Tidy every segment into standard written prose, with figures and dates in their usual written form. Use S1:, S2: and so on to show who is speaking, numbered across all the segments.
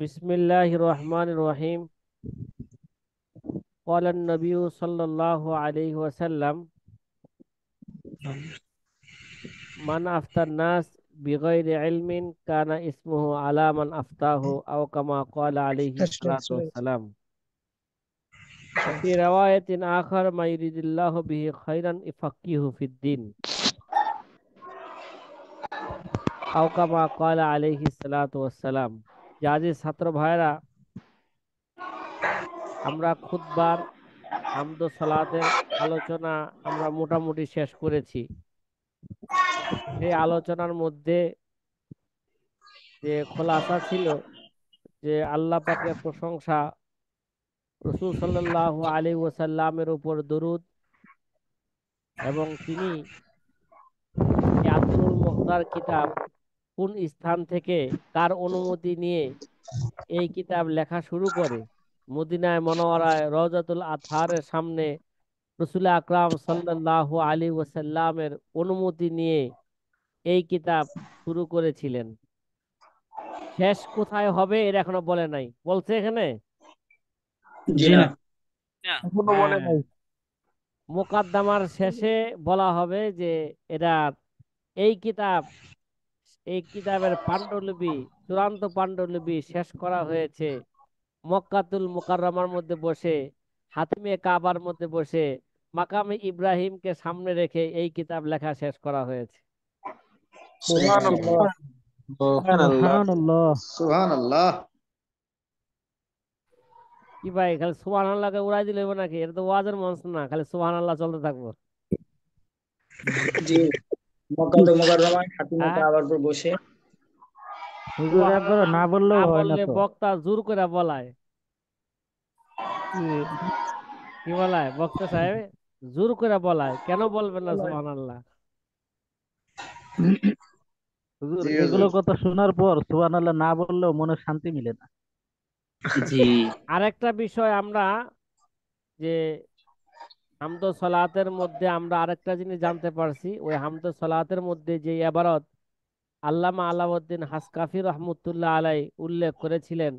S1: बिस्मिल्लाहिर रहमानिर रहीम। क़ाला नबी सल्लल्लाहु अलैहि वसल्लम मन अफ्तन नास बिगैरि इल्मिन काना इस्मुहु अला मन अफ्ताहु अव कमा क़ाला अलैहि सलातु वस्सलाम। वफ़ी रवायतिन आखर मा युरिदिल्लाहु बिही खैरन युफ़क्किहु फिद्दीन अव कमा क़ाला अलैहि सलातु वस्सलाम। জাজির ছাত্র ভাইরা, আমরা খুতবার হামদ ও সালাতের আলোচনা আমরা মোটামুটি শেষ করেছি। সেই আলোচনার মধ্যে যে খোলাসা ছিল যে আল্লাহ পাকের প্রশংসা, রসুল সাল্লাল্লাহু আলাইহি ওয়াসাল্লামের উপর দরুদ, এবং তিনি এই আতরুল মুখতার কিতাব কোন স্থান থেকে কার অনুমতি নিয়ে এই কিতাব লেখা শুরু করে। মদিনায় মনোয়ারায় রওজাতুল আতহারের সামনে রসুল আকরাম সাল্লাল্লাহু আলাইহি ওয়াসাল্লামের অনুমতি নিয়ে এই কিতাব শুরু করেছিলেন। শেষ কোথায় হবে এর এখনো বলে নাই, বলছে এখানে?
S2: জি না।
S3: এখনো বলে
S1: হ্যাঁ,
S3: নাই।
S1: মোকাদ্দমার শেষে বলা হবে যে এরা এই কিতাব এই কিতাবের পাণ্ডুলিপি, চূড়ান্ত পাণ্ডুলিপি শেষ করা হয়েছে মক্কাতুল মুকাররমার মধ্যে বসে, হাতিমে কাবার মধ্যে বসে, মাকামে ইব্রাহিমকে সামনে রেখে এই কিতাব লেখা শেষ করা হয়েছে।
S3: সুবহানাল্লাহ,
S2: সুবহানাল্লাহ।
S3: সুবহানাল্লাহ।
S2: সুবহানাল্লাহ।
S1: কি ভাই, খালি সুবহানাল্লাহকে উড়াই দিলে হবে নাকি? এটা তো ওয়াজের মঞ্চ না, খালি সুবহানাল্লাহ চলতে থাকবো।
S2: জি, মক্কাতুল মুকাররমায় হাতিমে
S1: হ্যাঁ,
S2: কাবার উপর বসে
S3: হুজুর একবার
S1: সুবহানাল্লাহ
S3: না
S1: না
S3: বললেও হয় না
S1: বললে
S3: তো।
S1: বক্তা জোর করে বলায়।
S3: জি।
S1: কি বলায় বক্তা সাহেব? জোর করে বলায়, কেন বলবেন না সুবহানাল্লাহ?
S3: হুজুর
S2: জি
S3: এগুলো
S2: হুজুর।
S3: কথা শোনার পর সুবহানাল্লাহ না বললেও মনে শান্তি মিলে না।
S2: জি
S1: আরেকটা বিষয় আমরা, যে হামদ ও সালাতের মধ্যে আমরা আরেকটা জিনিস জানতে পারছি, ওই হামদ ও সালাতের মধ্যে যে ইবারত আল্লামা আলাউদ্দিন হাসকাফি রহমতুল্লাহ আলাই উল্লেখ করেছিলেন,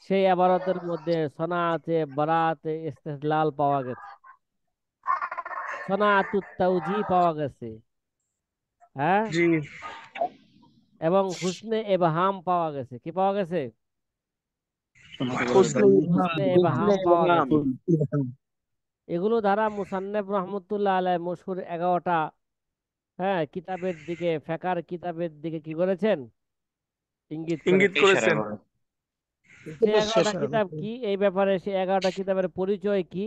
S1: সেই ইবারতের মধ্যে সনাআতে বারাতে ইস্তেদলাল পাওয়া গেছে, সনাআতুত তাওজি পাওয়া গেছে। হ্যাঁ,
S3: জি।
S1: এবং হুসনে ইবহাম পাওয়া গেছে। কি পাওয়া গেছে?
S3: হুসনে ইবহাম,
S1: হুসনে
S3: হুসনে
S1: ইবহাম পাওয়া
S3: ইবহাম।
S1: গেছে। এগুলো দ্বারা মুসান্নেফ রহমতুল্লাহ আলাই মশহুর 11টা, হ্যাঁ, কিতাবের দিকে, ফেকার কিতাবের দিকে কি করেছেন? ইঙ্গিত
S3: ইঙ্গিত
S1: করেছেন।
S3: করেছেন।
S1: সে 11টা কিতাব কি, এই ব্যাপারে সে 11টা কিতাবের পরিচয় কি,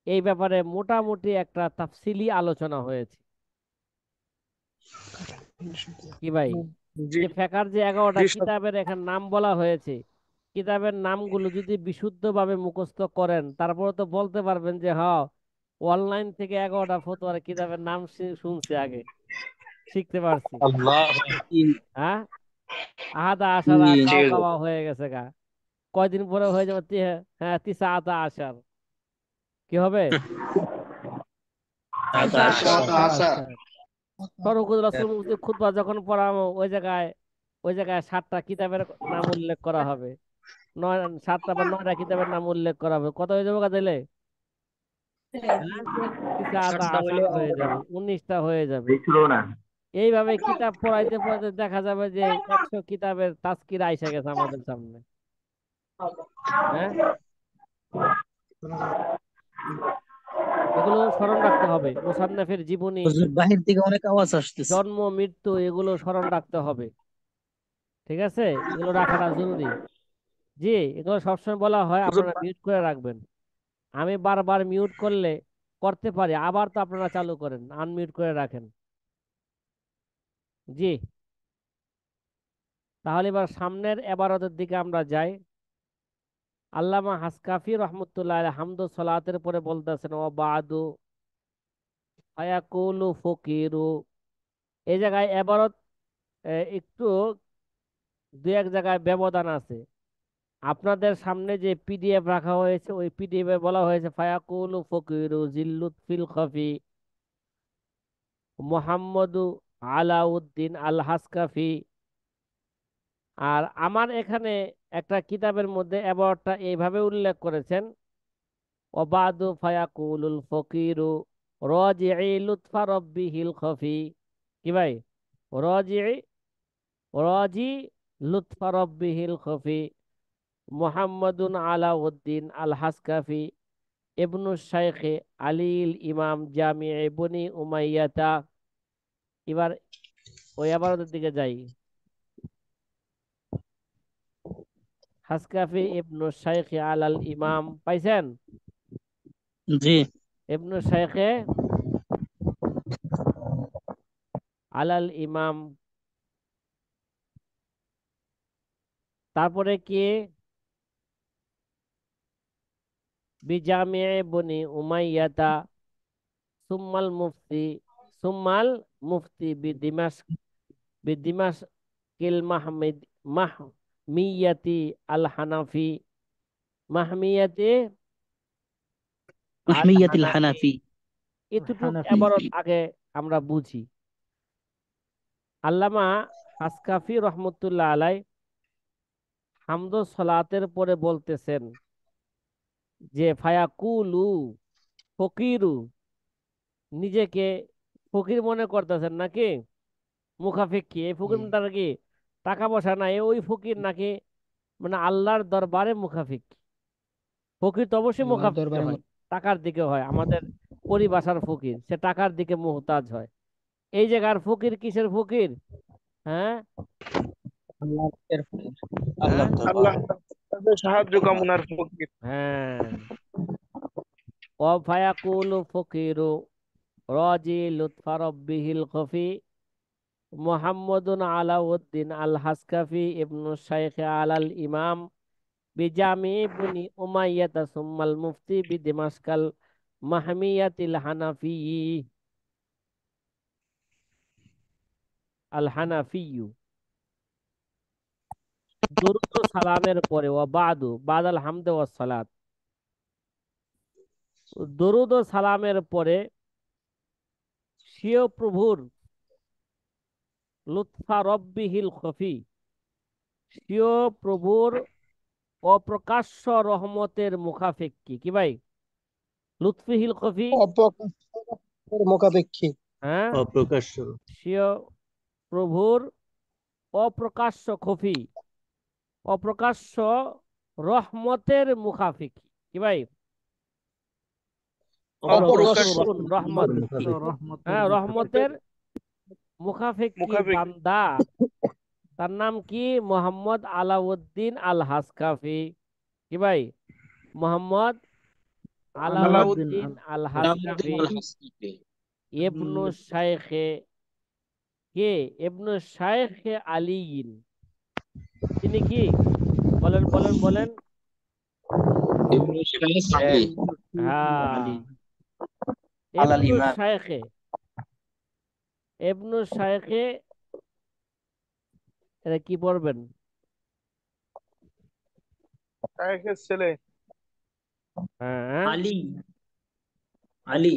S1: এই ব্যাপারে মোটামুটি একটা তাফসিলি আলোচনা হয়েছে। কি ভাই,
S3: জি,
S1: যে ফেকার যে 11টা
S3: জি সব।
S1: কিতাবের এখানে নাম বলা হয়েছে, কিতাবের নামগুলো যদি বিশুদ্ধভাবে মুখস্থ করেন তারপরে তো বলতে পারবেন যে হ্যাঁ, অনলাইন থেকে 11টা ফতোয়ার কিতাবের নাম শুনছি, আগে শিখতে পারছি।
S3: আল্লাহ।
S2: জি
S1: হ্যাঁ, আহাদা
S2: জি
S1: আশারা
S2: জি
S1: কাও
S2: হুজুর।
S1: কাওয়া হয়ে গেছে গা, কয়দিন পরে হয়ে যাবে হ্যাঁ, তিসা আতা আশার। কি হবে? তিসা
S2: আচ্ছা
S1: আতা
S2: আচ্ছা।
S1: আশার। সর্বকুল রাসূল খুতবা যখন পড়াবো, ওই জায়গায় 7টা কিতাবের নাম উল্লেখ করা হবে, 7টা বা 9টা কিতাবের নাম উল্লেখ করা হবে। কত হয়ে যাবে দিলে? হ্যাঁ, তিসা আতা
S2: 7টা হইলে
S1: আশার হয়ে যাবে, 19টা হয়ে যাবে।
S2: ছিল না।
S1: এইভাবে কিতাব পড়াইতে পড়াইতে দেখা যাবে যে 100 কিতাবের তাজকিরা আইসা গেছে আমাদের সামনে। হ্যাঁ, এগুলো স্মরণ রাখতে হবে, মুসান্নাফের জীবনী,
S2: হুজুর বাহির থেকে অনেক আওয়াজ আসতেছে।
S1: জন্ম মৃত্যু এগুলো স্মরণ রাখতে হবে। ঠিক আছে, এগুলো রাখাটা জরুরি। জি, এগুলো সবসময় বলা হয়
S3: হুজুর
S1: আপনারা মিউট করে রাখবেন। আমি বারবার মিউট করলে করতে পারি, আবার তো আপনারা চালু করেন, আনমিউট করে রাখেন। জি, তাহলে এবার সামনের এবারতের দিকে আমরা যাই। আল্লামা হাসকাফি রহমতুল্লাহ আলাইহি হামদু সালাতের পরে বলতেছেন ও বাদু ফায়াকুলু ফকিরু। এই জায়গায় এবারত একটু দু এক জায়গায় ব্যবধান আছে। আপনাদের সামনে যে পিডিএফ রাখা হয়েছে, ওই পিডিএফ এ বলা হয়েছে ফায়াকুলু ফকিরু জিল্লুত ফিল খফি মুহাম্মদু আলাউদ্দিন আল হাসকাফি আর আমার এখানে একটা কিতাবের মধ্যে অ্যাবাউটটা এইভাবে উল্লেখ করেছেন, ওবাদু ফায়াকুলুল ফকিরু রাজিই লুৎফা রব্বিহিল খফি। কি ভাই? রাজিই, রাজি লুৎফা রব্বিহিল খফি মুহাম্মাদুন আলাউদ্দিন আল হাসকাফি ইবনু শাইখে আলীল ইমাম জামিয়ে বনি উমাইয়াতা। এবার ওই আবারতের দিকে যাই। হাসকাফি ইবনু শাইখে আলাল ইমাম, পাইছেন?
S2: জি।
S1: ইবনু শাইখে আলাল ইমাম, তারপরে কি? বিজামিয়ে বনি উমাইয়াতা সুম্মাল মুফতি, সুম্মাল মুফতি বিদিমাস কিল মাহমিদ মাহমিয়াতি আল হানাফি, মাহমিয়াতি আল
S2: মাহমিয়াতিল
S1: হানাফি।
S2: হানাফি।
S1: এতটুক
S3: হানাফি।
S1: এবারত আগে আমরা বুঝি। আল্লামা হাসকাফি রহমতুল্লাহ আলাই হামদ ও সলাতের পরে বলতেছেন যে ফায়াকুলু ফকিরু, নিজেকে ফকির মনে করতেছেন নাকি? মুখাফিক্কি, এই ফকির দ্বারা কি টাকা পয়সা নাই, ওই ফকির নাকি মানে আল্লাহর দরবারে মুখাফিক্কি। ফকির তো অবশ্যই
S2: আল্লাহর
S1: মুখাফিক্কি
S2: দরবারে
S1: হয়, টাকার দিকে হয়। আমাদের পরিভাষার ফকির, সে টাকার দিকে মুহতাজ হয়। এই জায়গার ফকির কিসের ফকির? হ্যাঁ,
S2: আল্লাহর ফকির,
S1: হ্যাঁ,
S2: আল্লাহর দরবার।
S4: আল্লাহ তাদের সাহায্য কামনার ফকির।
S1: হ্যাঁ। ও ফায়াকুলু ফকিরু রাজি লুৎফা রব্বিহিল খফি মুহাম্মাদুন আলাউদ্দিন আল হাসকাফি ইবনু শাইখ আলাল ইমাম বিজামি বনি উমাইয়াতা সুম্মাল মুফতি বিদিমাশকাল মাহমিয়াতিল হানাফি আল হানাফিয়ু। দুরূদ ও সালামের পরে ওয়া বাদু বাদাল হামদে ওয়াস সালাত, দরুদ ও সালামের পরে স্বীয় প্রভুর লুৎফা রব্বিহিল খফি, স্বীয় প্রভুর অপ্রকাশ্য রহমতের মুখাপেক্ষী। কি ভাই? লুৎফিহিল খফি,
S4: অপকাশের মুখাপেক্ষী।
S1: হ্যাঁ,
S2: অপ্রকাশ্য।
S1: স্বীয় প্রভুর অপ্রকাশ্য খফি, অপ্রকাশ্য রহমতের মুখাপেক্ষী। কি ভাই?
S4: অপ্রকাশ্য
S1: রহমত,
S3: রহমতের
S1: হ্যাঁ,
S3: মুখাপেক্ষী।
S1: রহমতের মুখাপেক্ষী
S4: মুখাপেক্ষী।
S1: বান্দা। তার নাম কি? মোহাম্মদ আলাউদ্দিন আল হাসকাফি। কি ভাই? মোহাম্মদ
S3: আলাউদ্দিন
S1: আলাউদ্দিন
S3: আল
S1: আল
S2: আলাউদ্দিন
S1: হাসকাফি
S2: আল হাসকাফি।
S1: ইবনু শাইখে, কে? ইবনু শাইখে আলীন। তিনি কি? বলেন বলেন বলেন।
S2: ইবনে শাইখ আলী
S1: হ্যাঁ,
S2: আলাল
S1: ইবনু
S2: ইমাম।
S1: শাইখে, ইবনু শাইখে, এটা কি পড়বেন?
S4: শায়েখের ছেলে।
S1: হ্যাঁ,
S2: আলী, আলী।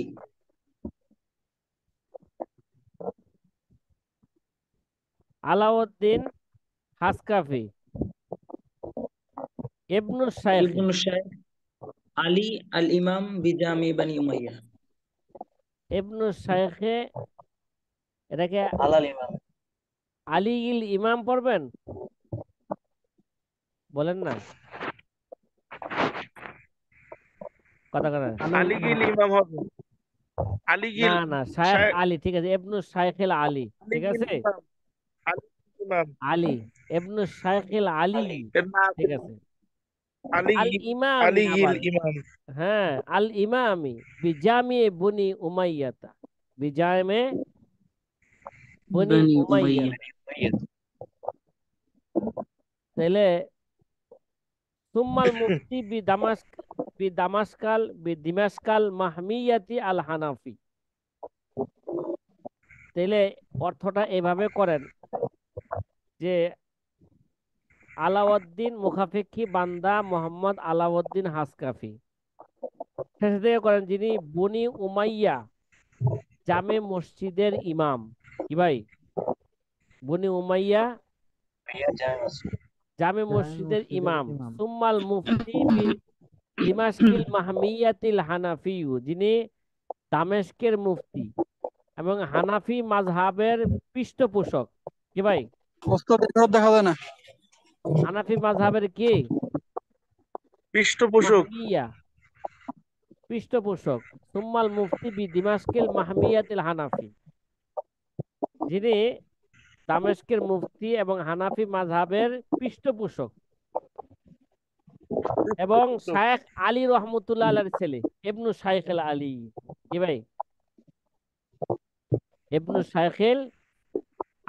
S1: আলাউদ্দিন হাসকাফি ইবনু শাইখে,
S2: ইবনে শাইখ আলী আল ইমাম বিজামি বানি উমাইয়া।
S1: ইবনু শাইখে, এটাকে
S2: আলাল ইমাম।
S1: আলী ইল ইমাম পড়বেন? বলেন না, কথা কথা।
S4: আলীগিল ইমাম হবে।
S1: না
S4: আলীগিল
S1: না, শাইখ
S4: শায়ে-
S1: আলী, ঠিক আছে, ইবনু শাইখেল আলী, ঠিক
S4: আলীগিল
S1: আছে।
S4: ইমাম। আলীগিল ইমাম।
S1: আলী, ইবনু শাইখেল আলী,
S4: এর নাম
S1: ঠিক আছে। আল
S4: আলীগিল।
S1: ইমামি
S4: আলীগিল
S1: আবার,
S4: ইমাম।
S1: হ্যাঁ, আল ইমামি বিজামি বনি উমাইয়াতা, বিজামে বনি
S2: বানি উমাইয়া।
S1: উমাইয়াতা। তাহলে সুম্মাল মুফতি বি দামাস্কাল মাহমিয়াতি আল হানাফি। তাহলে অর্থটা এভাবে করেন যে আলাউদ্দিন মুখাপেক্ষী বান্দা মোহাম্মদ আলাউদ্দিন হাসকাফি, শেষ থেকে করেন যিনি বনি উমাইয়া জামে মসজিদের ইমাম। কি ভাই? বনি উমাইয়া জামে
S3: জামে
S1: মসজিদের
S3: মসজিদের
S1: ইমাম।
S3: ইমাম।
S1: সুম্মাল মুফতি বি দিমাশকিল মাহমিয়াতিল হানাফিয়ু, যিনি দামেস্কের মুফতি এবং হানাফি মাযহাবের পৃষ্ঠপোষক। কি ভাই?
S5: ওস্তাদ এখানে দেখা যায় না।
S1: হানাফি মাযহাবের কি?
S4: পৃষ্ঠপোষক।
S1: মাহমিয়া, পৃষ্ঠপোষক। সুম্মাল মুফতি বি দিমাশকিল মাহমিয়াতিল হানাফি, যিনি দামেস্কের মুফতি এবং হানাফি মাযহাবের পৃষ্ঠপোষক এবং শায়েখ আলী রহমতুল্লাহ আলাইহির ছেলে, ইবনু শাইখুল আলী। কি ভাই? ইবনু শাইখুল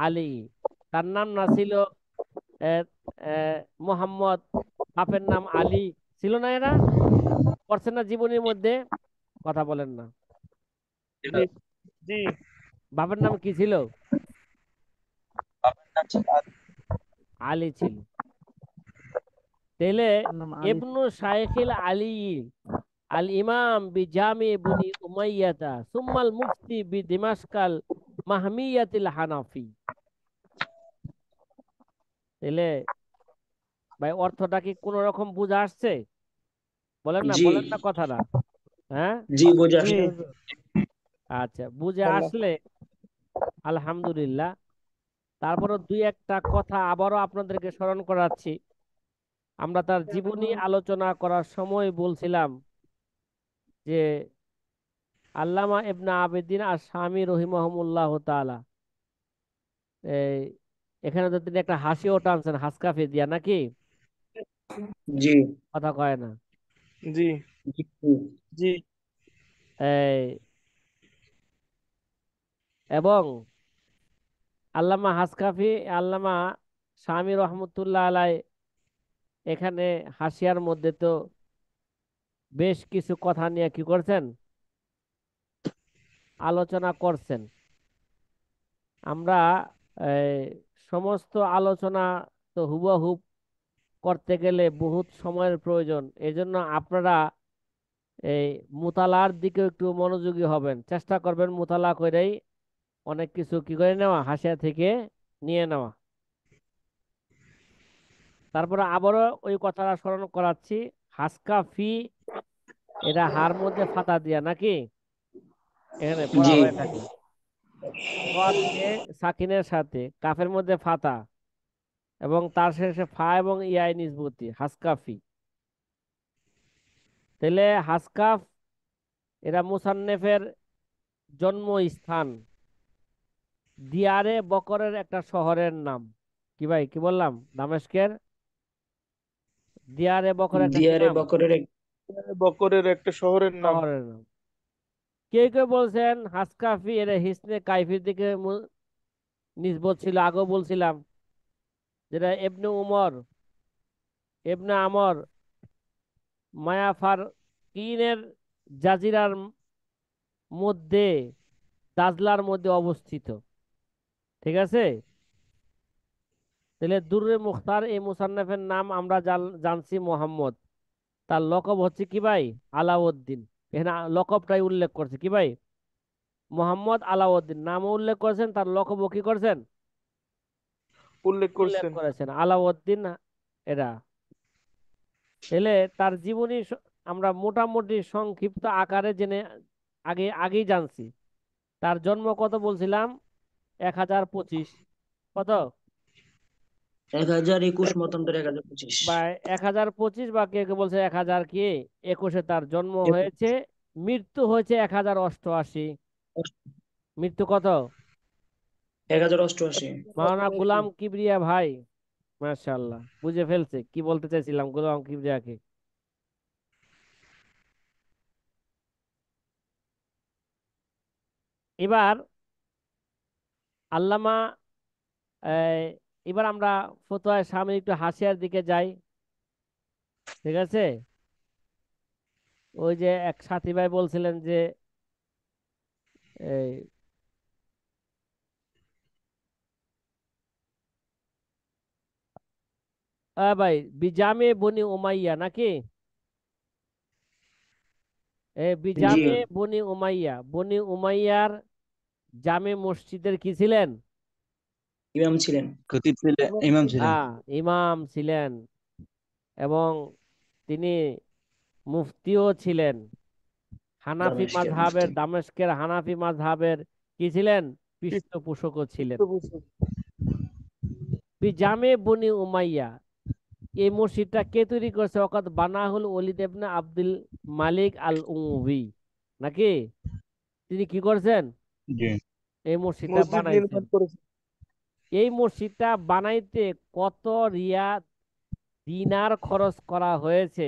S1: আলী। তার নাম না ছিল মোহাম্মদ, বাপের নাম আলী, ছিল না? এরা পড়ছেন না জীবনীর মধ্যে? কথা বলেন না।
S4: জি জি।
S1: বাপের নাম কি ছিল? আলী ছিল। তাহলে
S3: তার নাম আলী।
S1: ইবনু শাইখুল আলী আল ইমাম বি জামি বনি উমাইয়াতা সুম্মাল মুফতি বি দিমাশকাল মাহমিয়াতিল হানাফি। তাহলে ভাই অর্থটা কি কোন রকম বুঝা আসছে? বলেন না,
S2: জি
S1: বলেন না কথাটা। হ্যাঁ,
S2: জি বোঝা
S4: জি
S2: আসছে।
S1: আচ্ছা, বুঝে
S4: আল্লাহ।
S1: আসলে আলহামদুলিল্লাহ। তারপরও দুই একটা কথা আবারও আপনাদেরকে স্মরণ করাচ্ছি। আমরা তার জীবনী আলোচনা করার সময় বলছিলাম যে আল্লামা ইবনে আবিদিন আর স্বামী রহিমাহুমুল্লাহ তাআলা, এই এখানে তো তিনি একটা হাসিও টানছেন হাসকাফি দিয়া, নাকি?
S2: জি
S1: কথা কয় না।
S4: জি
S2: জি
S4: জি
S1: এই এবং আল্লামা হাসকাফি, আল্লামা স্বামী রহমতুল্লাহ আলাই এখানে হাসিয়ার মধ্যে তো বেশ কিছু কথা নিয়ে কি করছেন, আলোচনা করছেন। আমরা এই সমস্ত আলোচনা তো হুবহুব করতে গেলে বহুত সময়ের প্রয়োজন। এজন্য আপনারা এই মুতালার দিকে একটু মনোযোগী হবেন, চেষ্টা করবেন মুতালা করেই অনেক কিছু কি করে নেওয়া, হাসিয়া থেকে নিয়ে নেওয়া। তারপরে আবারও ওই কথাটা স্মরণ করাচ্ছি, হাসকা ফি, এটা হার মধ্যে ফাতা দিয়া, নাকি এখানে পড়া
S2: জি
S1: হয়ে থাকে। সাদকে সাকিনের সাথে, কাফের মধ্যে ফাতা এবং তার শেষে ফা এবং ইয়াই নিসবতি, হাসকাফি। তাহলে হাসকাফ এরা মুসান্নেফের জন্মস্থান দিয়ারে বকরের একটা শহরের নাম। কি ভাই, কি বললাম? দামেস্কের দিয়ারে বকর একটা কি
S2: দিয়ারে
S1: নাম?
S2: বকরের
S4: বকরের একটা শহরের নাম।
S1: শহরের নাম। কেউ কেউ বলছেন হাসকাফি এর হিসনে কাইফির দিকে নিসবত ছিল, আগেও বলছিলাম, যেটা ইবনে উমর, ইবনে আমর, মায়াফার কিনের জাজিরার মধ্যে, দাজলার মধ্যে অবস্থিত। ঠিক আছে? তাহলে দুররে মুখতার এই মুসান্নাফের নাম আমরা জানছি মোহাম্মদ। তার লকব হচ্ছে কি ভাই? আলাউদ্দিন। এখানে লকবটাই উল্লেখ করছে কি ভাই? মোহাম্মদ আলাউদ্দিন নামও উল্লেখ করেছেন, তার লকবও কি করছেন?
S4: উল্লেখ
S1: উল্লেখ
S4: করছেন।
S1: করেছেন, আলাউদ্দিন এরা। তাহলে তার জীবনী আমরা মোটামুটি সংক্ষিপ্ত আকারে জেনে আগেই জানছি। তার জন্ম কত বলছিলাম? 1025। কত?
S2: 1021 মতান্তরে 1025।
S1: বা 1025, বা কেউ কেউ বলছে 1021-এ তার জন্ম হয়েছে। মৃত্যু হয়েছে 1088। মৃত্যু কত?
S2: 1088।
S1: মাওলানা গুলাম কিবরিয়া ভাই, মাশাআল্লাহ বুঝে ফেলছে কি বলতে চাইছিলাম গোলাম কিবরিয়াকে। এবার আল্লামা এই, এবার আমরা ফতোয়ায়ে সামনে একটু হাসিয়ার দিকে যাই। ঠিক আছে? ওই যে এক সাথী ভাই বলছিলেন যে এই ভাই বিজামে বনি উমাইয়া, নাকি?
S2: জি
S1: বিজামে বনি উমাইয়া, বনি উমাইয়ার জামে মসজিদের কি ছিলেন?
S2: ইমাম ছিলেন।
S5: খতিব ছিলেন, ইমাম ছিলেন।
S1: হ্যাঁ, ইমাম ছিলেন এবং তিনি মুফতিও ছিলেন। হানাফি
S2: দামেস্কের
S1: মাযহাবের,
S2: মুফতি।
S1: দামেস্কের হানাফি মাযহাবের কি ছিলেন? পৃষ্ঠপোষকও ছিলেন।
S4: পৃষ্ঠপোষক।
S1: জামে বনি উমাইয়া, এই মসজিদটা কে তৈরি করেছে? ওকাদ বানাহুল ওলিদ ইবনে আব্দুল মালিক আল উমবি, নাকি? তিনি কি করেছেন?
S5: জি।
S1: এই মসজিদটা
S4: মসজিদ
S1: বানাইছেন।
S4: নির্মাণ করেছে।
S1: এই মসজিদটা বানাইতে কত রিয়াল দিনার খরচ করা হয়েছে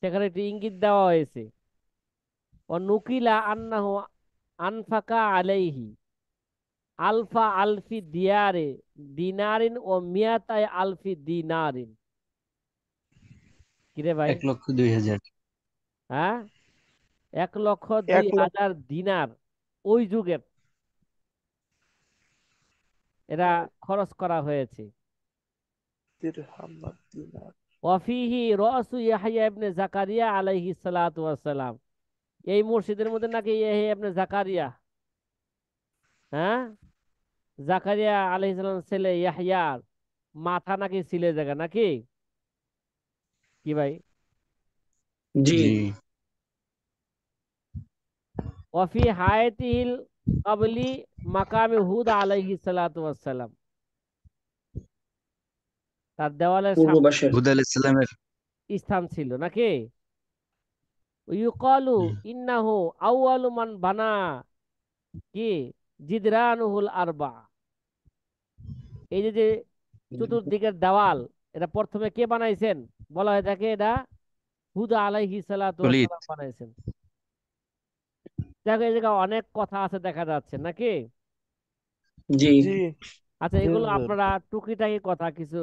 S1: সেখানে একটি ইঙ্গিত দেওয়া হয়েছে। ও নুকিলা আন্নাহু আনফাকা আলাইহি আলফা আলফি দিয়ারে দিনারিন ও মিয়াতাই আলফি দিনারিন। কিরে ভাই?
S5: 1,02,000।
S1: হ্যাঁ, 1,02,000
S4: 1 লাখ
S1: দিনার ওই যুগের এরা খরচ করা হয়েছে।
S4: দিরহাম আর দিনার।
S1: ওয়াফিহি রাসু ইয়াহইয়া ইবনে জাকারিয়া আলাইহিস সালাতু ওয়াস সালাম, এই মসজিদের মধ্যে নাকি ইয়াহইয়া ইবনে জাকারিয়া, হ্যাঁ, জাকারিয়া আলাইহিস সালাম ছেলে ইয়াহইয়ার মাথা নাকি ছিলে জায়গা, নাকি? কি ভাই?
S2: জি।
S5: জি।
S1: ওয়াফি হায়াতিহিল ক্বাবলি মাকামে হুদ আলাইহিস সালাতু ওয়াস সালাম, তার দেওয়ালের
S2: পূর্ব
S1: সামনে
S2: পাশের।
S5: হুদ আলাইহিস সালামের।
S1: স্থান ছিল, নাকি? ইউকালু ইন্নাহু আউয়ালু মান বানা কি জিদরানুহুল আরবা, এই যে যে চতুর্দিকের দেওয়াল, এটা প্রথমে কে বানাইছেন? বলা হয়ে থাকে এটা হুদা আলাইহিস সালাতু ওয়াস
S5: ওলিদ।
S1: সালাম বানাইছেন। দেখো এই জায়গায় অনেক কথা আছে দেখা যাচ্ছে, নাকি?
S2: জি।
S4: জি।
S1: আচ্ছা, এগুলো
S3: হুজুর,
S1: আপনারা টুকিটাকি কথা কিছু,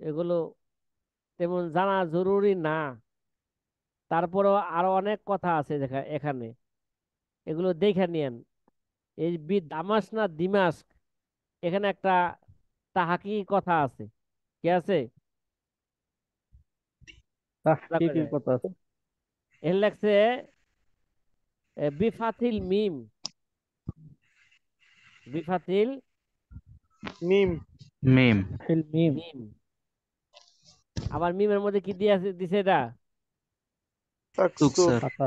S1: এগুলো তেমন জানা জরুরি না, তারপরেও আরো অনেক কথা আছে এখানে, এগুলো দেখে নিয়েন। এই দামাস না দিমাস্ক, এখানে একটা তাহাকি কথা আছে, কি আছে?
S3: কি
S1: দেখা
S3: কি
S1: যায়।
S3: কথা আছে?
S1: এর লেখছে বিফাতিল মিম, বিফাতিল
S4: মিম।
S3: মিম ফিল মিম।
S1: মিম। আবার মিমের মধ্যে কি দিয়ে দিছে এটা?
S4: তাকসুর।
S5: তুকসার।
S3: কথা।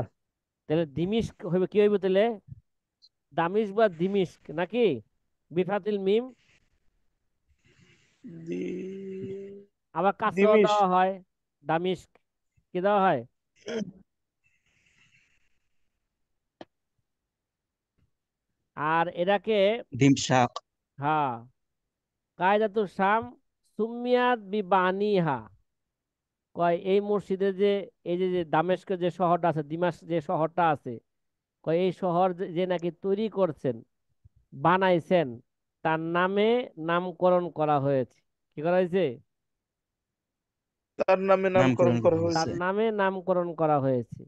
S1: তাহলে দিমিস্ক হইবে, কি হইবে তাহলে? দামিস্ক বা দিমিস্ক, নাকি? বিফাতিল মিম।
S4: দি
S1: আবার কাসরাও
S4: দিমিশ।
S1: দেওয়া হয়, দামিস্ক। কি দেওয়া হয়? আর এটাকে,
S5: দিমশাক।
S1: হ্যাঁ, কায়দাতুল শাম সুমিয়াত বিবানিহা, কয় এই মসজিদে যে এই যে যে দামেস্কের যে শহরটা আছে, দিমাস যে শহরটা আছে, কয় এই শহর যে নাকি তৈরি করছেন, বানাইছেন, তার নামে নামকরণ করা হয়েছে। কি করা হয়েছে?
S4: তার নামে নামকরণ
S5: নামকরণ
S4: করা
S5: করা
S1: তার
S5: হয়েছে।
S4: হয়েছে।
S1: নামে নামকরণ করা হয়েছে।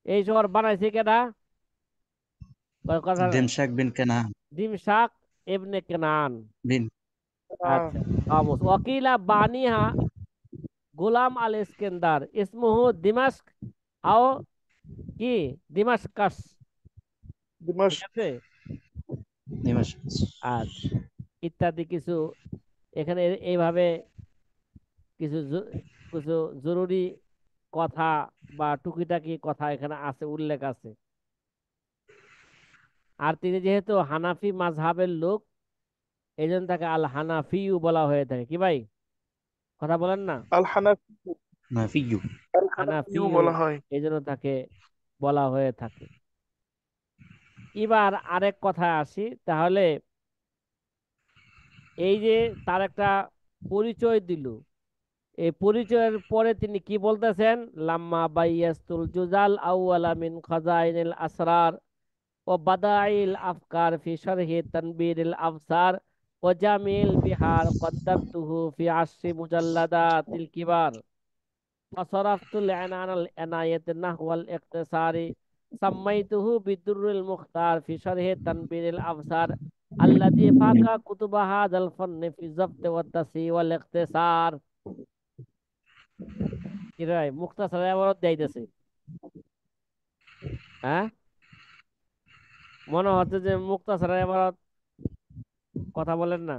S1: এই শহর বানাইছে কেডা? কয় কথা।
S5: দিমশাক বিন কেনান
S1: দিমশাক ইবনে কেনান।
S5: বিন।
S4: আহ,
S1: আচ্ছা, কামুস ওয়াকিলা বানিহা গোলাম আল ইস্কেন্দার ইসমুহু দিমাস্ক আও কি দিমাশকাস।
S4: দিমাশ।
S1: ঠিক আছে।
S5: দিমাশক।
S1: আচ্ছা, ইত্যাদি কিছু এখানে এইভাবে কিছু কিছু জরুরি কথা বা টুকিটাকি কথা এখানে আছে, উল্লেখ আছে। আর তিনি যেহেতু হানাফি মাযহাবের লোক, এই জন্য তাকে আল হানাফিউ বলা হয়ে থাকে। কি ভাই, কথা বলেন না?
S4: আল হানাফি।
S5: নাফিয়ু।
S4: আল হানাফিও
S1: হানাফিউ,
S4: বলা হয়।
S1: এই জন্য তাকে বলা হয়ে থাকে। এবার আরেক কথায় আসি তাহলে। এই যে তার একটা পরিচয় দিল, এই পরিচয়ের পরে তিনি কি বলতেছেন? লাম্মা বাইয়াস্তুল জুজাল আউয়ালা মিন খাজাইনিল আসরার ও বাদাইল আফকার ফি শারহি তানবীরিল আফসার ও জামিল বিহার কদ্দামতুহু ফি আশরি মুজাল্লাদাতিল কিবার ফসরাফতুল ইনানাল ইনায়াতিন নাহওয়াল ইখতিসারি সাম্মাইতুহু বিদুররিল মুখতার ফি শারহি তানবীরিল আফসার আল্লাযী ফাকা কুতুবা হাযাল ফান্নি ফি যাবত ওয়া তাসহি ওয়াল ইখতিসার। কি রে ভাই, মুখতাসারের ইবারত দেইতেছে, হ্যাঁ? মনে হচ্ছে যে মুক্তাসরের ইবারত কথা বলেন না।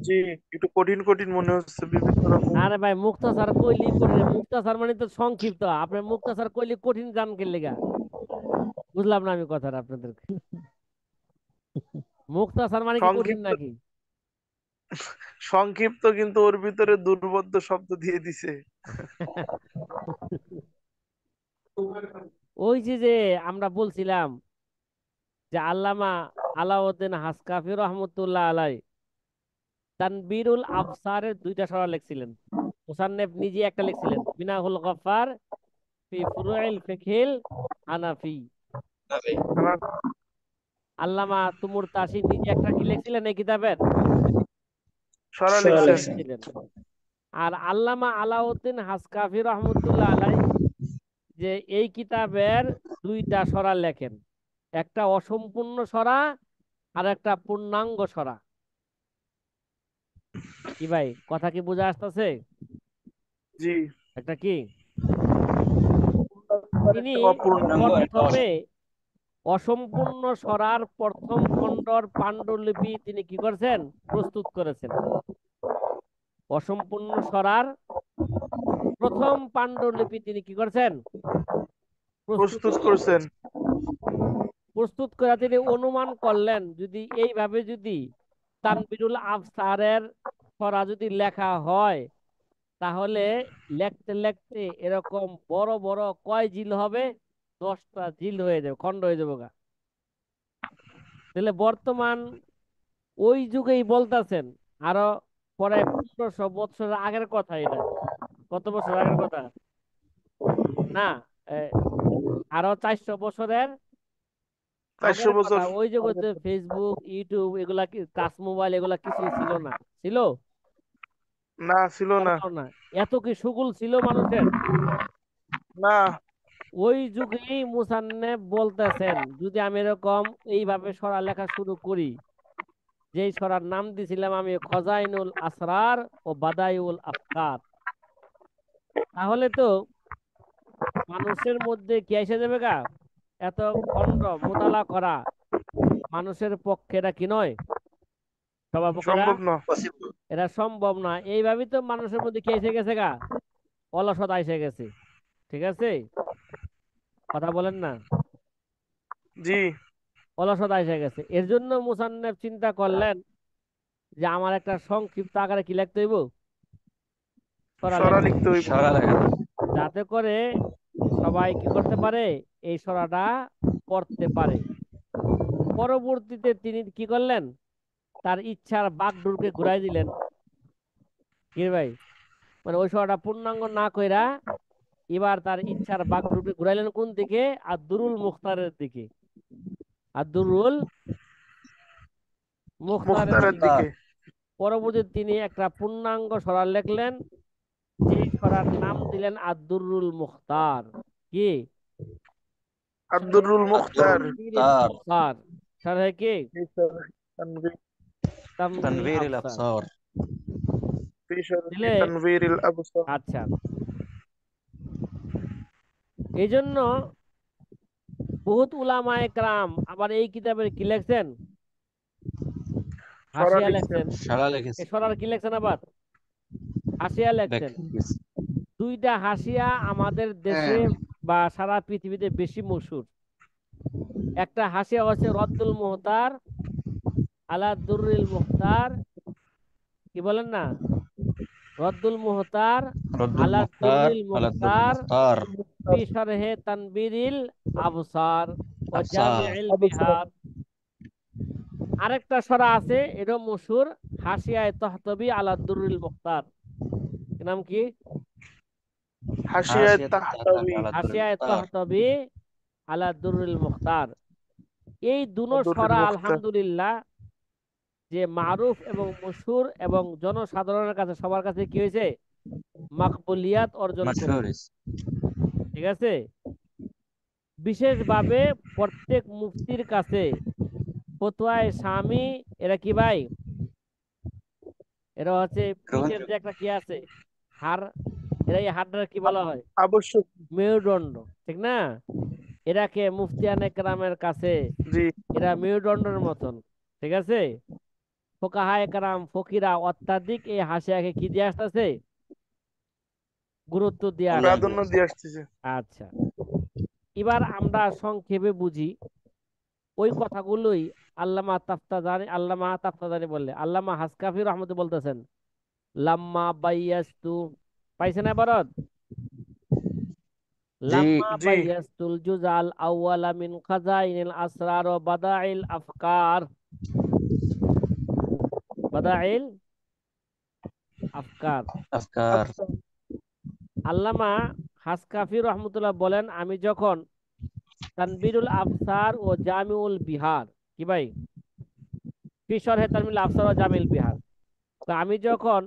S4: জি, একটু কঠিন কঠিন মনে হচ্ছে বিভিন্ন রকম।
S1: আরে ভাই মুক্তাসার কইলি কঠিন, মুক্তাসার মানে তো সংক্ষিপ্ত, আপনি মুক্তাসার কইলি কঠিন জান কে লেগা? বুঝলাম না আমি কথাটা আপনাদেরকে। মুক্তাসার মানে কি কঠিন
S4: সংক্ষিপ্ত
S1: নাকি?
S4: সংক্ষিপ্ত, কিন্তু ওর ভিতরে দুর্বোধ্য শব্দ দিয়ে দিছে।
S1: ওই যে আমরা বলছিলাম যে আল্লামা আলাউদ্দিন হাসকাফি রহমতুল্লাহ আলাই তানবীরুল আবসারের দুইটা সরা লিখছিলেন। মুসান্নেফ নিজে একটা লিখছিলেন, মিনাহুল গফফার ফি ফুরুইল ফিকহিল হানাফি।
S4: আমার
S1: আল্লামা তুমুর তাসি নিজে একটা কি লিখছিলেন এই কিতাবের?
S4: সরা
S2: সরা
S1: সরা
S4: লিখছেন।
S2: লিখছেন।
S1: লিখছিলেন। আর আল্লামা আলাউদ্দিন হাসকাফি রহমতুল্লাহ আলাই যে এই কিতাবের দুইটা সরা লেখেন, একটা অসম্পূর্ণ সরা আর একটা পূর্ণাঙ্গ সরা। কি ভাই কথা কি বোঝা আসতেছে?
S4: জি,
S1: একটা কি তিনি
S4: অপূর্ণাঙ্গ।
S1: প্রথমে অসম্পূর্ণ সরার প্রথম খণ্ডর পাণ্ডুলিপি তিনি কি করেছেন? প্রস্তুত করেছেন। অসম্পূর্ণ সরার প্রথম পাণ্ডুলিপি তিনি কি করেছেন? প্রস্তুত
S4: প্রস্তুত
S1: করেছেন।
S4: করছেন।
S1: প্রস্তুত করে তিনি অনুমান করলেন যদি এইভাবে যদি তানবীরুল আফসারের সরা যদি লেখা হয়, তাহলে লেখতে লেখতে এরকম বড় বড় কয় জিল হবে? 10টা জিল হয়ে যাবে, খণ্ড হয়ে যাবে গা। তাহলে বর্তমান ওই যুগেই বলতেছেন, আরো পরে 1500 বছর আগের কথা এটা। কত বছর আগের কথা? না, এ, আরো 400 বছরের
S4: 400
S1: আগের কথা।
S4: বছর।
S1: ওই যুগে ফেসবুক ইউটিউব এগুলা টাচ মোবাইল এগুলা কিছুই ছিল না। ছিল?
S4: না, ছিল না।
S1: জানতাম না। এত কি সুগুল ছিল মানুষের?
S4: না,
S1: ওই যুগেই মুসান্নেফ বলতেছেন যদি আমি এরকম এইভাবে সরা লেখা শুরু করি, যেই সরার নাম দিছিলাম আমি খজাইনুল আসরার ও বাদাইউল আফকার, তাহলে তো মানুষের মধ্যে কি এসে যাবে গা? এত খণ্ড মোতালা করা মানুষের পক্ষে এটা কি নয়, সবার পক্ষে
S4: সম্ভব না।
S1: এটা সম্ভব না। এইভাবেই তো মানুষের মধ্যে কি এসে গেছে গা? অলসতা এসে গেছে। ঠিক আছে, কথা বলেন না।
S4: জি,
S1: অলসতা এসে গেছে, এর জন্য মুসান্নেফ চিন্তা করলেন যে আমার একটা সংক্ষিপ্ত আকারে কি লিখতে হইব? সরা
S4: সরা
S1: লিখতে হইব।
S4: লিখতে হইব।
S1: যাতে করে সবাই কি করতে পারে? এই সরাটা পড়তে পারে। পরবর্তীতে তিনি কি করলেন? তার ইচ্ছার বাগডোরকে ঘুরাই দিলেন। কি রে ভাই, মানে ওই সরাটা পূর্ণাঙ্গ না কইরা এবার তার ইচ্ছার বাগডোরকে ঘুরাইলেন কোন দিকে? আর দুরুল মুখতারের দিকে। আর দুরুল মুখতারের
S4: মুখতারের
S1: দিকে।
S4: দিকে।
S1: পরবর্তীতে তিনি একটা পূর্ণাঙ্গ সরা লিখলেন, যে সরার নাম দিলেন আদ-দুররুল মুখতার। কি?
S4: আব্দুরুল মুখতার।
S1: তানবীরুল আবসার। সরহে কি?
S4: তানভীর
S1: তানবীরুল
S5: تنوير
S1: আবসার।
S5: الأبصار
S4: ফি শরহি
S1: দিলে
S4: তানভীরিল আবসার।
S1: আচ্ছা, এই জন্য বহুত উলামায়ে কেরাম আবার এই কিতাবের কি লেখছেন?
S4: সরা
S1: হাসিয়া
S4: লিখছেন।
S1: লেখছেন।
S5: شرع
S1: এই
S5: لك
S1: সরার কি লেখছেন? আবার হাসিয়া লেখছেন।
S5: بك
S1: দুইটা হাসিয়া আমাদের দেশে বা সারা পৃথিবীতে বেশি মশহুর। একটা হাসিয়া হচ্ছে রদ্দুল মুহতার আলা দুররিল মুখতার। কি বলেন না? রদ্দুল মুহতার
S5: رد
S1: আলা
S5: المختار
S1: দুররিল
S5: على الدر
S1: মুখতার
S5: المختار
S1: ফি শারহে তানবীরিল আবসার ও
S5: أبصار
S1: জামিউল বিহার। আরেকটা সরা আছে এটা মশহুর, হাসিয়ায়ে তাহতাবি আলা দুররিল মুখতার। এর নাম কি?
S4: হাসিয়ায়ে
S5: حاشية التحتوي
S4: তাহতাবি
S5: على الدر
S1: হাসিয়ায়ে
S5: المختار
S1: তাহতাবি আলা দুররিল মুখতার। এই দুনো
S4: আব্দুরুল
S1: সরা
S4: মুখতার।
S1: আলহামদুলিল্লাহ যে মারুফ এবং মশহুর এবং জনসাধারণের কাছে সবার কাছে কি হয়েছে? মাকবুলিয়াত অর্জন
S5: مشهور
S1: করেছে। ঠিক আছে, বিশেষভাবে প্রত্যেক মুফতির কাছে ফতোয়ায়ে স্বামী, এরা কি ভাই? এরা হচ্ছে পিঠের যে একটা কি আছে হাড়, এরা এই হাড়টা কি বলা হয়?
S4: আবশ্যক।
S1: মেরুদণ্ড। ঠিক না? এরাকে মুফতিয়ানে কেরামের কাছে
S4: জি,
S1: এরা মেরুদণ্ডের মতন। ঠিক আছে? ফোকাহায়ে কেরাম ফকিরা অত্যাধিক এই হাসিয়াকে কি দিয়ে আসতেছে? গুরুত্ব দিয়ে আসতেছে।
S4: প্রাধান্য দিয়ে আসতেছে।
S1: আচ্ছা, এবার আমরা সংক্ষেপে বুঝি ওই কথাগুলোই আল্লামা তাফতাজানি বললে, আল্লামা হাসকাফি রহমতে বলতেছেন লাম্মা বাইয়াস্তু, পাইছে না ভারত?
S5: জি।
S1: লাম্মা
S4: জি।
S1: বাইয়াস্তুল জুজাল আউয়ালা মিন খাজাইনিল আসরার ওয়া বাদাইল আফকার, বাদাইল আফকার।
S5: আফকার।
S4: আচ্ছা।
S1: আল্লামা হাসকাফি রহমতুল্লাহ বলেন, আমি যখন তানবিরুল আফসার ও জামিউল বিহার, কি ভাই, ফি শরহে তানবিরুল আফসার ও জামিউল বিহার, তো আমি যখন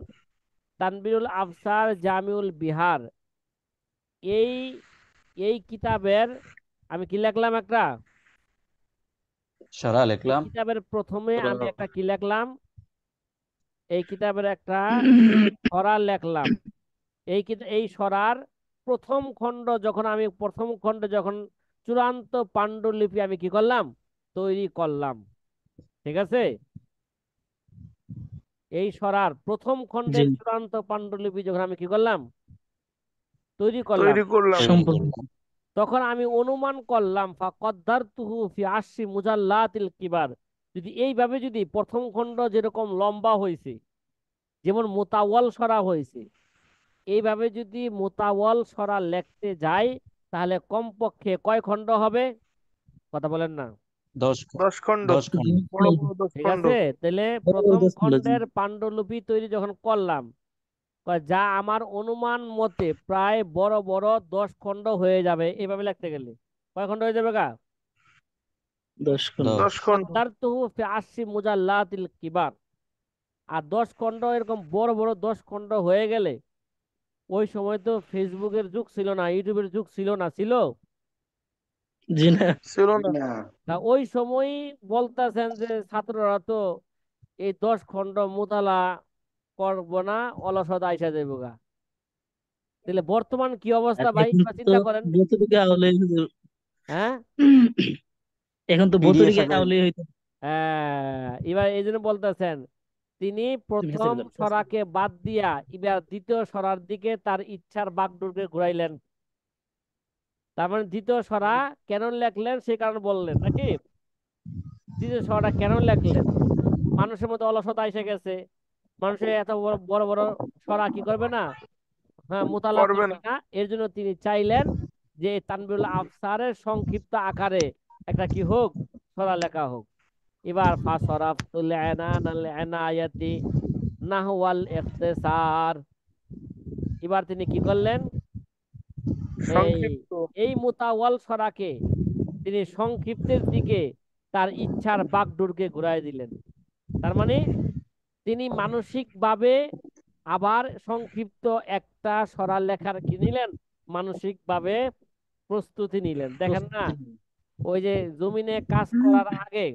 S1: তানবিরুল আফসার জামিউল বিহার এই এই কিতাবের আমি কি লিখলাম, একটা
S5: সারা
S1: এই
S5: লিখলাম।
S1: কিতাবের প্রথমে আমি একটা কি লিখলাম, এই কিতাবের একটা সরা লিখলাম। এই সরার প্রথম খণ্ড যখন চূড়ান্ত পাণ্ডুলিপি আমি কি করলাম, তৈরি করলাম। ঠিক আছে? এই সরার প্রথম
S2: জি
S1: খণ্ডের চূড়ান্ত পাণ্ডুলিপি যখন আমি কি করলাম, তৈরি করলাম,
S4: তৈরি করলাম।
S2: সম্পূর্ণ
S1: তখন আমি অনুমান করলাম ফাকাদ্দারতুহু ফি আশরি মুজাল্লাতিল কিবার, যদি এইভাবে যদি প্রথম খণ্ড যেরকম লম্বা হয়েছে, যেমন মোতাওয়াল সরা হয়েছে, এইভাবে যদি মোতাওয়াল সরা লিখতে যাই তাহলে কমপক্ষে কয় খণ্ড হবে? কথা বলেন না।
S5: 10
S4: 10 খণ্ড।
S5: 10 খণ্ড।
S4: বড় বড় 10
S1: ঠিক
S4: খণ্ড।
S1: আছে? তাহলে প্রথম খণ্ডের পাণ্ডুলিপি তৈরি যখন করলাম, যা আমার অনুমান মতে প্রায় বড় বড় 10 খণ্ড হয়ে যাবে এভাবে লিখতে গেলে। কয় খণ্ড হয়ে যাবে গা?
S2: 10 খণ্ড।
S4: 10 খণ্ড।
S1: কদ্দারতুহু ফি আশরি মুজাল্লাতিল কিবার। আর 10 খণ্ড এরকম বড় বড় 10 খণ্ড হয়ে গেলে, ওই সময় তো ফেসবুকের যুগ ছিল না, ইউটিউবের যুগ ছিল না, ছিল?
S2: জি না।
S4: ছিল না।
S1: তা ওই সময়ই বলতেছেন যে ছাত্ররা তো এই 10 খণ্ড মোতালা করবো না, অলসতা আইসা যাইব গা। তাহলে বর্তমান কি অবস্থা ভাই,
S2: এখন
S1: একবার
S2: তো
S1: চিন্তা করেন।
S2: যতটুকু আউলে
S1: হ্যাঁ,
S2: এখন তো
S5: পিডিএফ
S2: বতরিকা আউলে হইতো।
S1: এবার এই জন্য বলতেছেন তিনি প্রথম সরাকে বাদ দিয়া এবার দ্বিতীয় সরার দিকে তার ইচ্ছার বাগডোরকে ঘুরাইলেন। তার মানে দ্বিতীয় সরা কেন লেখলেন সে কারণ বললেন নাকি? দ্বিতীয় সরাটা কেন লেখলেন? মানুষের মধ্যে অলসতা এসে গেছে, মানুষের এত বড় বড় বড় সরা কি করবে না, হ্যাঁ, মোতালা
S4: করবে
S1: করবে
S4: না।
S1: না। এর জন্য তিনি চাইলেন যে তানবিরুল আফসারের সংক্ষিপ্ত আকারে একটা কি হোক, সরা লেখা হোক। এবার ফাসরাফতুল ইনান আল ইনায়াতি নাহওয়াল ইখতিসার, এবার তিনি কি করলেন, এই
S4: সংক্ষিপ্ত।
S1: এই মোতাওয়াল সরাকে তিনি সংক্ষিপ্তের দিকে তার ইচ্ছার বাগডোরকে ঘুরাই দিলেন। তার মানে তিনি মানসিকভাবে আবার সংক্ষিপ্ত একটা সরা লেখার কি নিলেন, মানসিকভাবে প্রস্তুতি নিলেন। দেখেন না, ওই যে জমিনে কাজ করার আগে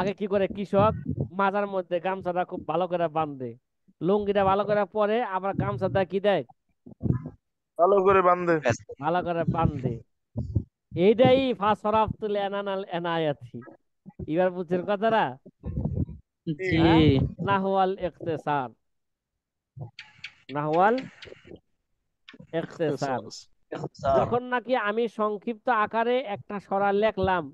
S1: আগে কি করে কৃষক, মাজার মধ্যে গামছাটা খুব ভালো করে বাঁধে, লুঙ্গিটা ভালো করে পরে, আবার গামছাটা কি দেয়,
S4: ভালো করে বাঁধে।
S1: ভালো করে বাঁধে। এইটাই ফাসরাফতুল এনানাল এনায়াতি। এবার বুঝছেন কথাটা?
S2: জি
S1: হ্যাঁ, নাহওয়াল ইখতিসার, নাহওয়াল ইখতিসার। যখন নাকি আমি সংক্ষিপ্ত আকারে একটা সরা লেখলাম,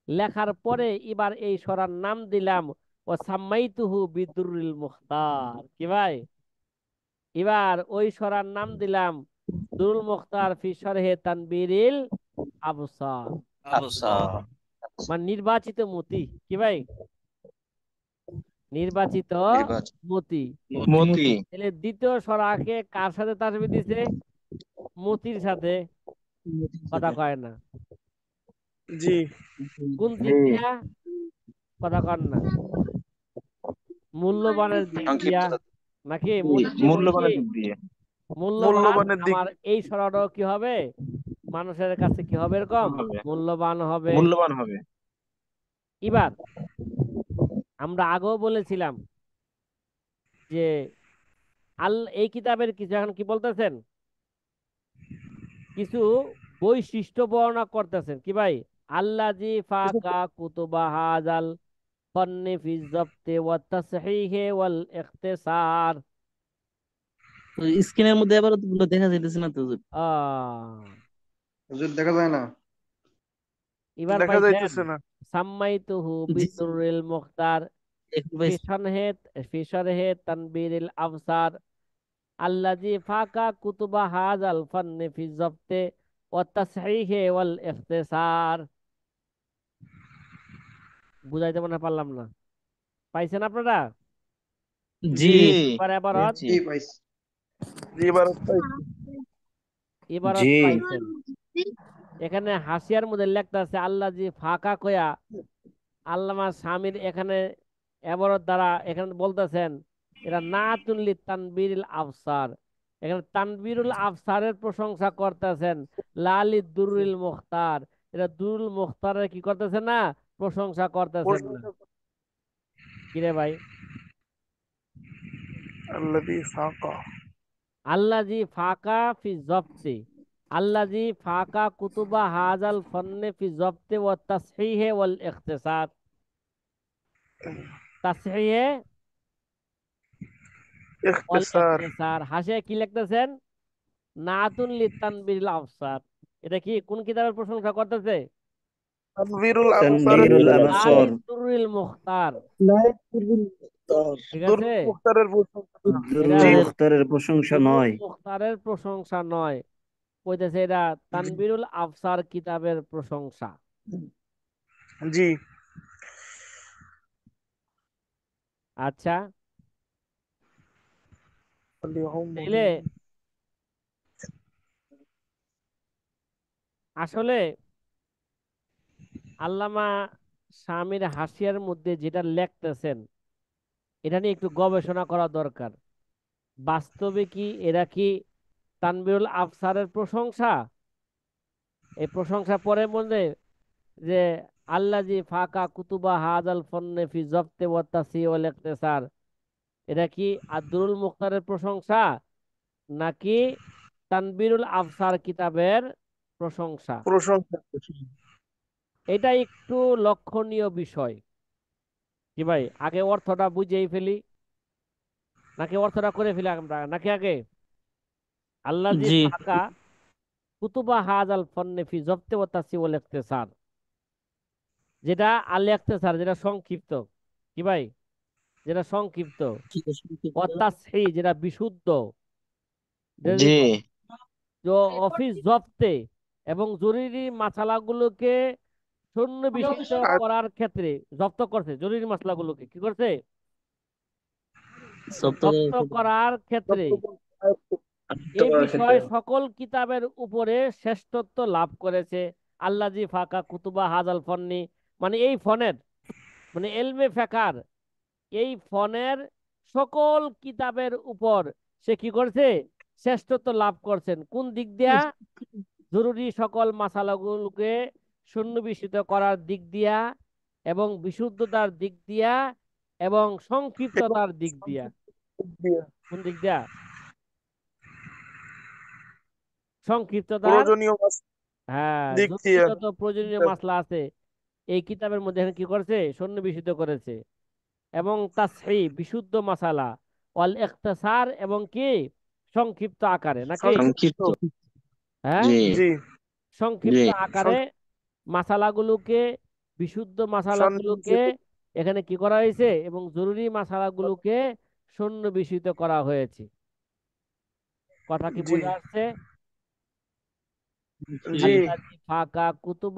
S1: লেখার পরে এবার এই সরার নাম দিলাম ও সাম্মাইতুহু বিদুরুল মুখতার, কি ভাই, এবার ওই সরার নাম দিলাম দুরুল মুখতার ফি শরহে তানবীরিল আবসার,
S5: আফসার।
S1: মানে নির্বাচিত মতি, কি ভাই, নির্বাচিত
S5: নির্বাচন।
S1: মতি।
S2: মতি।
S1: তাহলে দ্বিতীয় সরাকে কার সাথে তাসবীহ দিছে? মতির সাথে। কথা কয় না।
S4: জি।
S1: কোন দিক দিয়া? কথা কন না। মূল্যবানের দিক দিয়া নাকি
S2: মূল্যবানের দিক দিয়ে।
S1: মূল্যবান?
S4: মূল্যবানের দিক।
S1: আমার এই সরাটাও কি হবে, মানুষের কাছে কি হবে, এরকম মূল্যবান হবে।
S2: মূল্যবান হবে।
S1: এবার আমরা আগেও বলেছিলাম যে এই কিতাবের কিছু এখন কি বলতেছেন, কিছু বৈশিষ্ট্য বর্ণনা করতেছেন, কি ভাই, আল্লাজি ফাকা কুতুবা হাজাল फन्न फी ज़ब्त व तस्हीह वल इख्तिसार।
S6: তো স্ক্রিনের মধ্যে আবার গুলো দেখা যাইতেছে না তো হুজুর।
S7: হুজুর দেখা যায় না।
S1: এবার
S4: দেখা
S1: পাইছেন?
S4: যাইতেছে না।
S1: সাম্মাইতুহু
S6: জি
S1: বিদুররিল মুখতার
S6: এখন পাইছি।
S1: ফি শরহে তানবীরিল আবসার আল্লাযী ফাকা কুতুবা হাযাল ফান্নি ফি যাবতি ওয়া তাসহীহি ওয়াল ইখতিসার। বুঝাইতে মনে হয় পারলাম না। পাইছেন আপনারা?
S6: জি
S1: এবার এবারত
S6: জি
S7: জি পাইছি।
S4: জি, এবার পাইছি।
S1: এবারত পাইছেন। এখানে হাসিয়ার মধ্যে লেখা আছে আল্লাযী ফাকা কয়া আল্লামা স্বামীর এখানে এবারত দ্বারা এখানে বলতেছেন এটা নাতুন লি তানবীরিল আবসার। এখানে তানবীরুল আবসারের প্রশংসা করতেছেন, লালি দুরুল মুখতার। এটা দুরুল মুখতারের কি করতেছেন না, প্রশংসা করতেছেন না। কিরে ভাই?
S4: আল্লাযী ফাকা।
S1: আল্লাযী ফাকা ফি যবতি, আল্লাযী ফাকা কুতুবা হাজাল ফন্নে ফি যবতি ওয়া তাসহীহি ওয়াল ইখতিসার। তাসহীহি ওয়াল
S4: ইখতিসার।
S1: ইখতিসার। হাসিয়া কি লিখতেছেন? নাতুন লি তানবীরিল আবসার। এটা কি কোন কিতাবের প্রশংসা করতেছে?
S4: তানবীরুল
S5: তানবীরুল
S4: আবসার।
S5: আবসার।
S1: আলী দুরুল মুখতার। ঠিক
S4: দুরুল
S1: আছে?
S4: মুখতারের প্রশংসা।
S1: এটা
S4: জি,
S5: দুরুল মুখতারের প্রশংসা
S1: দুরুল
S5: নয়।
S1: মুখতারের প্রশংসা নয়, কইতেছে এটা তানবীরুল আবসার কিতাবের প্রশংসা।
S4: জি।
S1: আচ্ছা, তাইলে আসলে আল্লামা শামির হাসিয়ার মধ্যে যেটা লিখতেছেন এটা নিয়ে একটু গবেষণা করা দরকার। বাস্তবে কি এরা কি তানবীরুল আবসারের প্রশংসা? এই প্রশংসা পরে বললে যে আল্লাযী ফাকা কুতুবা হাযাল ফন্নে ফি যাবতি ওয়া তাসহীহি ওয়াল ইখতিসার, এটা কি আদরুল মুখতারের প্রশংসা নাকি তানবীরুল আবসার কিতাবের প্রশংসা?
S4: প্রশংসা।
S1: এটা একটু লক্ষণীয় বিষয়। কি ভাই, আগে অর্থটা বুঝেই ফেলি নাকি অর্থটা করে ফেলি আমরা, নাকি আগে আল্লাযী
S6: জি
S1: ফাকা কুতুবা হাযাল ফন্নে ফি যাবতি ওয়া তাসহীহি ওয়াল ইখতিসার, যেটা আল ইখতিসার, যেটা সংক্ষিপ্ত। কি ভাই? যেটা সংক্ষিপ্ত।
S6: ঠিক আছে,
S1: ওয়াতাসহি যেটা বিশুদ্ধ, যেটা
S8: জি
S1: অফিস জব্তে এবং জরুরি মাসালাগুলোকে সন্নিবেশিত করার ক্ষেত্রে জব্দ করছে। জরুরি মাসলাগুলোকে কি করছে? জব্দ করার ক্ষেত্রে এই বিষয় সকল কিতাবের উপরে শ্রেষ্ঠত্ব লাভ করেছে। আল্লাযী ফাকা কুতুবা হাজাল ফন্নি, মানে এই ফনের, মানে এলমে ফেকার, এই ফনের সকল কিতাবের উপর সে কি করছে? শ্রেষ্ঠত্ব লাভ করছেন। কোন দিক দিয়া? জরুরি সকল মাসালাগুলোকে সন্নিবেশিত করার দিক দিয়া এবং বিশুদ্ধতার দিক দিয়া এবং সংক্ষিপ্ততার দিক দিয়া। কোন দিক দিয়া? সংক্ষিপ্ততার,
S4: প্রয়োজনীয়
S1: হ্যাঁ,
S4: দিক
S1: জরুরি
S4: দিয়ে।
S1: যত প্রয়োজনীয় মাসলা আছে এই কিতাবের মধ্যে এখানে কি করেছে? সন্নিবেশিত করেছে। এবং তাসহি বিশুদ্ধ মাসালা, ওয়াল ইখতিসার এবং কি সংক্ষিপ্ত আকারে, নাকি?
S8: সংক্ষিপ্ত
S1: হ্যাঁ,
S8: জি
S4: জি।
S1: সংক্ষিপ্ত
S8: জি
S1: আকারে মাসালাগুলোকে, বিশুদ্ধ মাসালাগুলোকে এখানে কি করা হয়েছে এবং জরুরি মাসালাগুলোকে সন্নিবেশিত করা হয়েছে। কথা কি
S4: জি
S1: বোঝা আসছে?
S4: জি
S1: আল্লাযী ফাকা কুতুবা